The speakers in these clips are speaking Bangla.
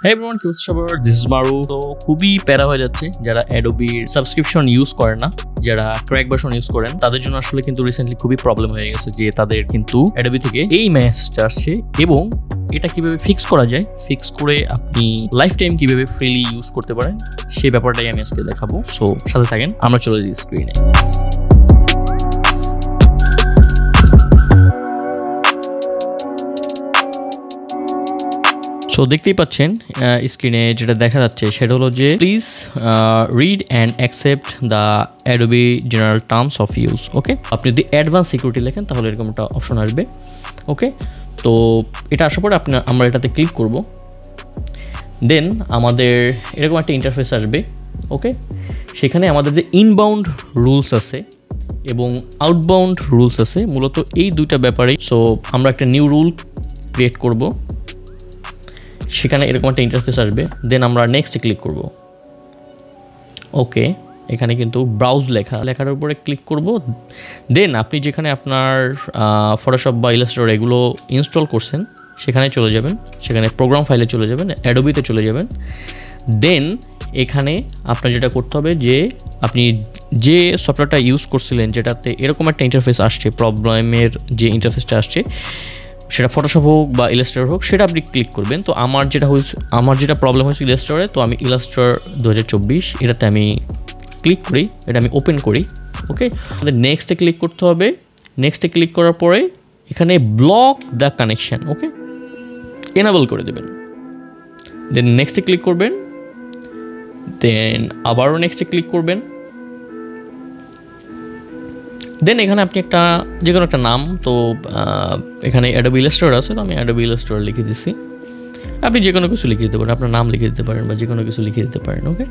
Hey everyone, কি হচ্ছে সবার? This is Maru. তো খুবই প্যারা হয়ে যাচ্ছে যারা Adobe সাবস্ক্রিপশন ইউজ করেন না, যারা ক্র্যাক ভার্সন ইউজ করেন তাদের জন্য আসলে কিন্তু রিসেন্টলি খুবই প্রবলেম হয়ে গেছে যে তাদের কিন্তু Adobe থেকে এই মেসেজটা আসছে এবং এটা কিভাবে ফিক্স করা যায়, ফিক্স করে আপনি লাইফ টাইম কিভাবে ফ্রিলি ইউজ করতে পারেন সেই ব্যাপারটাই আমি আজকে দেখাবো। সো সাথে থাকেন, আমরা চলে যাই স্ক্রিনে। সো দেখতেই পাচ্ছেন স্ক্রিনে যেটা দেখা যাচ্ছে সেটা হলো যে please read and accept the Adobe general terms of use. Okay, আপনি যদি অ্যাডভান্স সিকিউরিটি লেখেন তাহলে এরকম একটা অপশন আসবে। ওকে, তো এটা আসার পরে আমরা এটাতে ক্লিক করব, দেন আমাদের এরকম একটা ইন্টারফেস আসবে। ওকে, সেখানে আমাদের যে ইনবাউন্ড রুলস আছে এবং আউটবাউন্ড রুলস আছে, মূলত এই দুইটা ব্যাপারেই। সো আমরা একটা নিউ রুল ক্রিয়েট করব, সেখানে এরকম একটা ইন্টারফেস আসবে, দেন আমরা নেক্সটে ক্লিক করব। ওকে, এখানে কিন্তু ব্রাউজ লেখার উপরে ক্লিক করব, দেন আপনি যেখানে আপনার ফটোশপ বা ইলাস্ট্রেটর এগুলো ইনস্টল করছেন সেখানে চলে যাবেন, সেখানে প্রোগ্রাম ফাইলে চলে যাবেন, অ্যাডোবিতে চলে যাবেন। দেন এখানে আপনার যেটা করতে হবে যে আপনি যে সফটওয়্যারটা ইউজ করছিলেন যেটাতে এরকম একটা ইন্টারফেস আসছে, প্রবলেমের যে ইন্টারফেসটা আসছে সেটা ফটোশপ হোক বা ইলাস্ট্রেটর হোক, সেটা আপনি ক্লিক করবেন। তো আমার যেটা প্রবলেম হয়েছে ইলাস্ট্রেটরে, তো আমি ইলাস্ট্রেটর 2024 এটাতে আমি ক্লিক করি, এটা আমি ওপেন করি। ওকে, আমাদের নেক্সটে ক্লিক করতে হবে। নেক্সটে ক্লিক করার পরে এখানে block the connection, okay, enable করে দেবেন। দেন নেক্সটে ক্লিক করবেন, দেন আবারও নেক্সটে ক্লিক করবেন। দেন এখানে আপনি যে কোনো একটা নাম, তো এখানে অ্যাডোবি ইলাস্ট্রেটর আছে, তো আমি অ্যাডোবি ইলাস্ট্রেটর লিখে দিচ্ছি। আপনি যে কোনো কিছু লিখে দিতে পারেন, আপনার নাম লিখে দিতে পারেন বা যে কোনো কিছু লিখে দিতে পারেন। ওকে,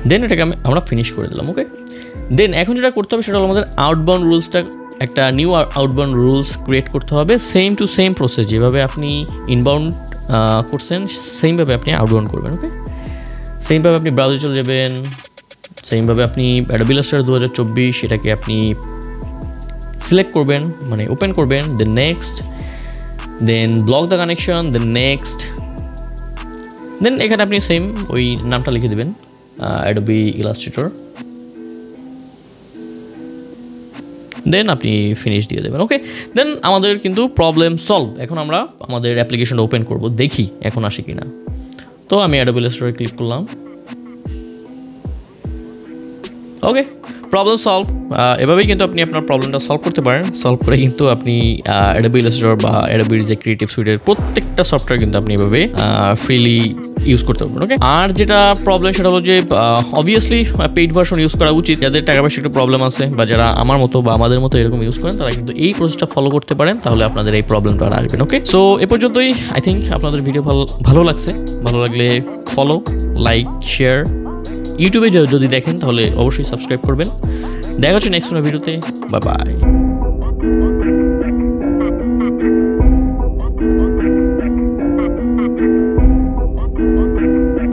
দেন এটাকে আমরা ফিনিশ করে দিলাম। ওকে, দেন এখন যেটা করতে হবে সেটা হলো আমাদের আউটবাউন্ড রুলসটা, একটা নিউ আউটবাউন্ড রুলস ক্রিয়েট করতে হবে। সেম টু সেম প্রসেস, যেভাবে আপনি ইনবাউন্ড করছেন সেমভাবে আপনি আউটবাউন্ড করবেন। ওকে, সেমভাবে আপনি ব্রাউজে চলে যাবেন, সেমভাবে আপনি অ্যাডোবি ইলাস্ট্রেটর 2024 এটাকে আপনি সিলেক্ট করবেন, মানে ওপেন করবেন, then next, then block the connection, then next, then এখানে আপনি সেম ওই নামটা লিখে দেবেন, অ্যাডোবি ইলাস্ট্রেটর, দেন আপনি ফিনিশ দিয়ে দেবেন। ওকে, দেন আমাদের কিন্তু প্রবলেম সলভ। এখন আমরা আমাদের অ্যাপ্লিকেশনটা ওপেন করব, দেখি এখন আসে কিনা। তো আমি অ্যাডোবি ইলাস্ট্রেটরে ক্লিক করলাম। ওকে, প্রবলেম সলভ। এভাবেই কিন্তু আপনি আপনার প্রবলেমটা সলভ করতে পারেন। সলভ করে কিন্তু আপনি অ্যাডোবি ইলাস্ট্রেটর বা অ্যাডোবির যে ক্রিয়েটিভ সুইটের প্রত্যেকটা সফটওয়্যার কিন্তু আপনি এভাবে ফ্রিলি ইউজ করতে পারবেন। ওকে, আর যেটা প্রবলেম সেটা হলো যে অবভিয়াসলি পেইড ভার্সন ইউজ করা উচিত। যাদের টাকা পয়সা একটু প্রবলেম আছে বা যারা আমার মতো বা আমাদের মতো এরকম ইউজ করেন, তারা কিন্তু এই প্রসেসটা ফলো করতে পারেন, তাহলে আপনাদের এই প্রবলেমটা আর আসবেন। ওকে, সো এ পর্যন্তই। আই থিঙ্ক আপনাদের ভিডিও ভালো লাগছে। ভালো লাগলে ফলো, লাইক, শেয়ার। ইউটিউবে যদি দেখেন তাহলে অবশ্যই সাবস্ক্রাইব করবেন। দেখা হচ্ছে নেক্সট কোনো ভিডিওতে। Bye bye.